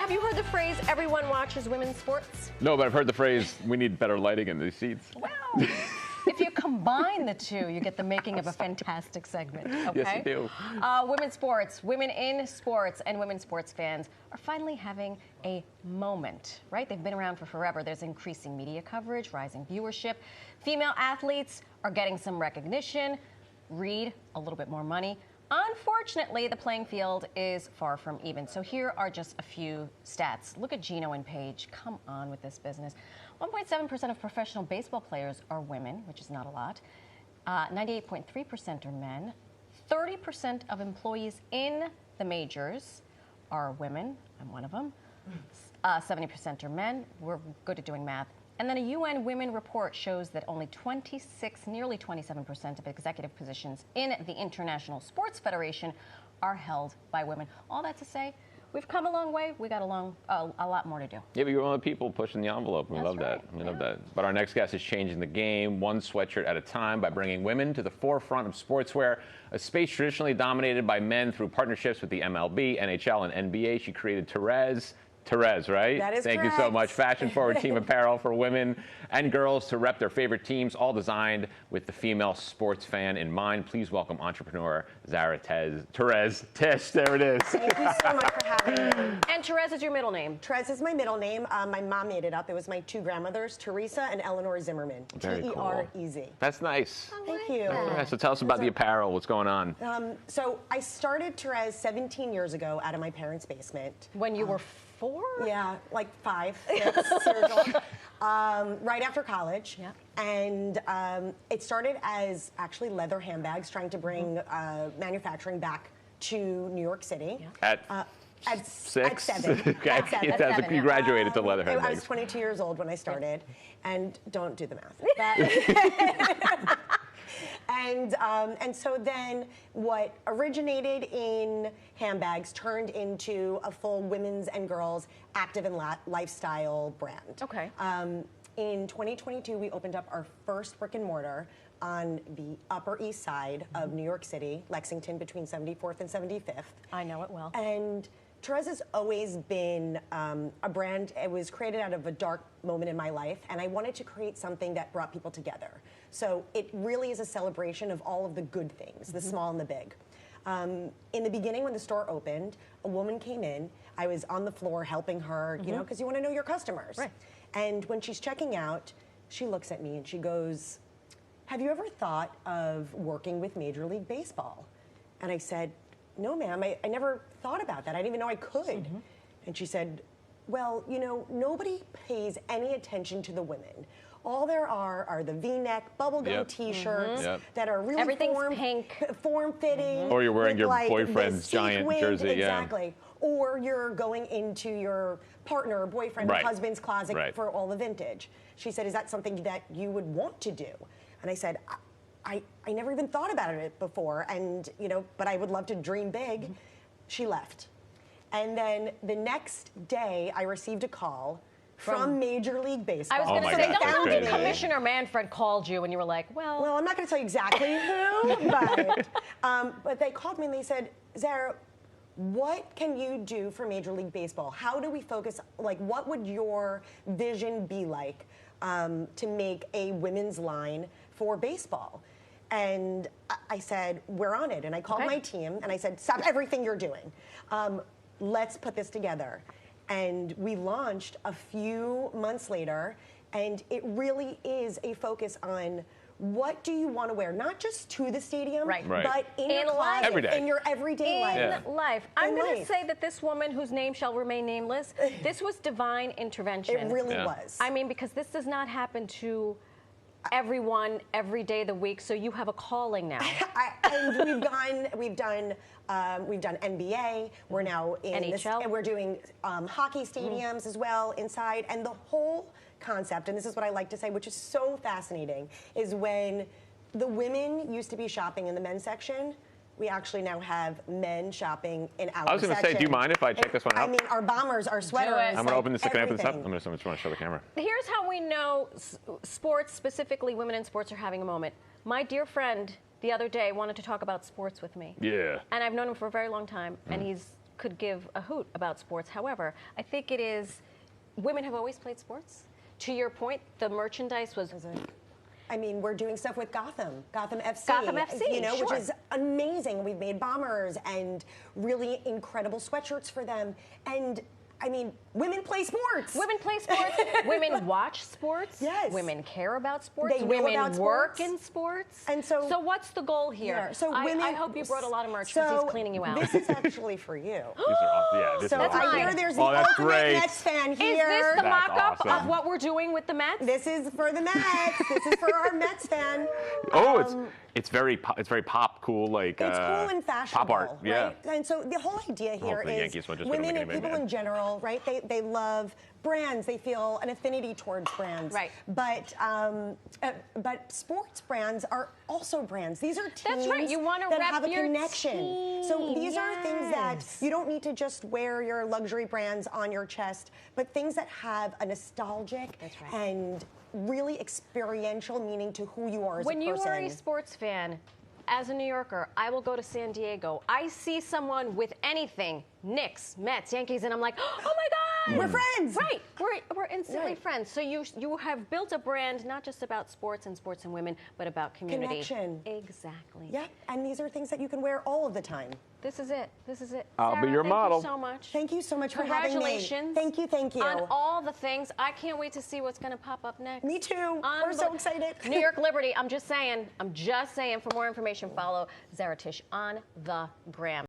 have you heard the phrase, everyone watches women's sports? No, but I've heard the phrase, we need better lighting in these seats. Well, if you combine the two, you get the making of a fantastic segment, okay? Yes, you do. Women's sports, women in sports, and women's sports fans are finally having a moment, right? They've been around for forever. There's increasing media coverage, rising viewership. Female athletes are getting some recognition. Read a little bit more money. Unfortunately, the playing field is far from even. So here are just a few stats. Look at Gino and Paige. Come on with this business. 1.7% of professional baseball players are women, which is not a lot. 98.3% are men. 30% of employees in the majors are women. I'm one of them. 70% are men. We're good at doing math. And then a UN Women report shows that only 26, nearly 27% of executive positions in the International Sports Federation are held by women. All that to say, we've come a long way. We got a lot more to do. Yeah, but you're one of the people pushing the envelope. We love that. We love that. But our next guest is changing the game one sweatshirt at a time by bringing women to the forefront of sportswear, a space traditionally dominated by men through partnerships with the MLB, NHL, and NBA. She created Terez. Terez, right? That is Thank correct. you so much. Fashion-forward team apparel for women and girls to rep their favorite teams, all designed with the female sports fan in mind. Please welcome entrepreneur Zara Terez. Tisch, there it is. Thank you so much for having me. And Terez is your middle name. Terez is my middle name. My mom made it up. It was my two grandmothers, Teresa and Eleanor Zimmerman. Very cool. T-E-R-E-Z. That's nice. Thank you. Yeah, so tell us about the apparel. What's going on? So I started Terez 17 years ago out of my parents' basement. When you were 4? Yeah, like 5, 6 years old. Right after college. Yeah. And it started as actually leather handbags, trying to bring manufacturing back to New York City. Yeah. At 6? At 7. Okay. At 7. At 7, You graduated to leather I was handbags. 22 years old when I started, and don't do the math. And so then what originated in handbags turned into a full women's and girls active and lifestyle brand. Okay. In 2022, we opened up our first brick and mortar on the Upper East Side of New York City, Lexington, between 74th and 75th. I know it well. And Terez has always been a brand. It was created out of a dark moment in my life, and I wanted to create something that brought people together. So it really is a celebration of all of the good things, the small and the big. In the beginning, when the store opened, a woman came in. I was on the floor helping her, you know, because you want to know your customers. Right. And when she's checking out, she looks at me and she goes, "Have you ever thought of working with Major League Baseball?" And I said, "No, ma'am, I never thought about that. I didn't even know I could." And she said, "Well, you know, nobody pays any attention to the women. All there are the V-neck, bubblegum T-shirts that are really Everything's pink. form-fitting. Or you're wearing with, your like, boyfriend's the giant sequined- jersey, yeah. Exactly. Or you're going into your partner, or boyfriend, or Right. husband's closet Right. for all the vintage." She said, "Is that something that you would want to do?" And I said, I never even thought about it before, and you know, but I would love to dream big. She left. And then the next day, I received a call from Major League Baseball. I was Oh going my to say, gosh, don't tell that's me crazy. Commissioner Manfred called you and you were like, well, Well, I'm not going to tell you exactly who, but they called me and they said, "Zara, what can you do for Major League Baseball? How do we focus, like, what would your vision be like to make a women's line for baseball?" And I said, "We're on it." And I called my team and I said, "Stop everything you're doing. Let's put this together." And we launched a few months later, and it really is a focus on what do you want to wear, not just to the stadium, Right. Right. but in your In life. closet, Every day. in your everyday life. Yeah. life. I'm In going to life. say that this woman, whose name shall remain nameless, this was divine intervention. It really Yeah. was. I mean, because this does not happen to everyone every day of the week, so you have a calling now. And we've done NBA. We're now in NHL. and we're doing hockey stadiums as well inside. And the whole concept, and this is what I like to say, which is so fascinating, is when the women used to be shopping in the men's section, we actually now have men shopping in our section. I was going to say, do you mind if I check this one out? I mean, our bombers, our sweaters. it. I'm going to open this. Can I open this up? everything. I'm just want to show the camera. Here's how we know sports, specifically women in sports, are having a moment. My dear friend the other day wanted to talk about sports with me. Yeah. And I've known him for a very long time, and he's could give a hoot about sports. However, I think it is, women have always played sports. To your point, the merchandise was... I mean, we're doing stuff with Gotham FC. Gotham FC, you know, sure. which is amazing. We've made bombers and really incredible sweatshirts for them. And I mean, women play sports. Women play sports. Women watch sports. Yes. Women care about sports. They know women about work sports. in sports. And so what's the goal here? Yeah, so I hope you brought a lot of merch because he's cleaning you out. This is actually for you. This So is awesome. I hear there's the that's ultimate great. Mets fan Is here. this the That's mock-up awesome. of what we're doing with the Mets? This is for the Mets. This is for our Mets fan. Oh, it's very pop cool, like It's cool and fashionable, pop art. Yeah. right? And so the whole idea here for the is Yankees one, just we don't women make and anybody people mad. in general, right? They love brands. They feel an affinity towards brands. Right. But sports brands are also brands. These are teams That's right. You wanna that rep have a your connection. So team. these are things that Yes. you don't need to just wear your luxury brands on your chest, but things that have a nostalgic That's right. and really experiential meaning to who you are as When a you person. are a sports fan, as a New Yorker, I will go to San Diego. I see someone with anything, Knicks, Mets, Yankees, and I'm like, oh my God. We're friends. Right. We're instantly Right. friends. So you have built a brand not just about sports and women, but about community. Connection. Exactly. Yeah, and these are things that you can wear all of the time. This is it. This is it. I'll be Sarah, your model. Thank you so much. Thank you so much for having me. Congratulations. Thank you. On all the things. I can't wait to see what's going to pop up next. Me too. We're so excited. New York Liberty. I'm just saying. For more information, follow Zara Tisch on the gram.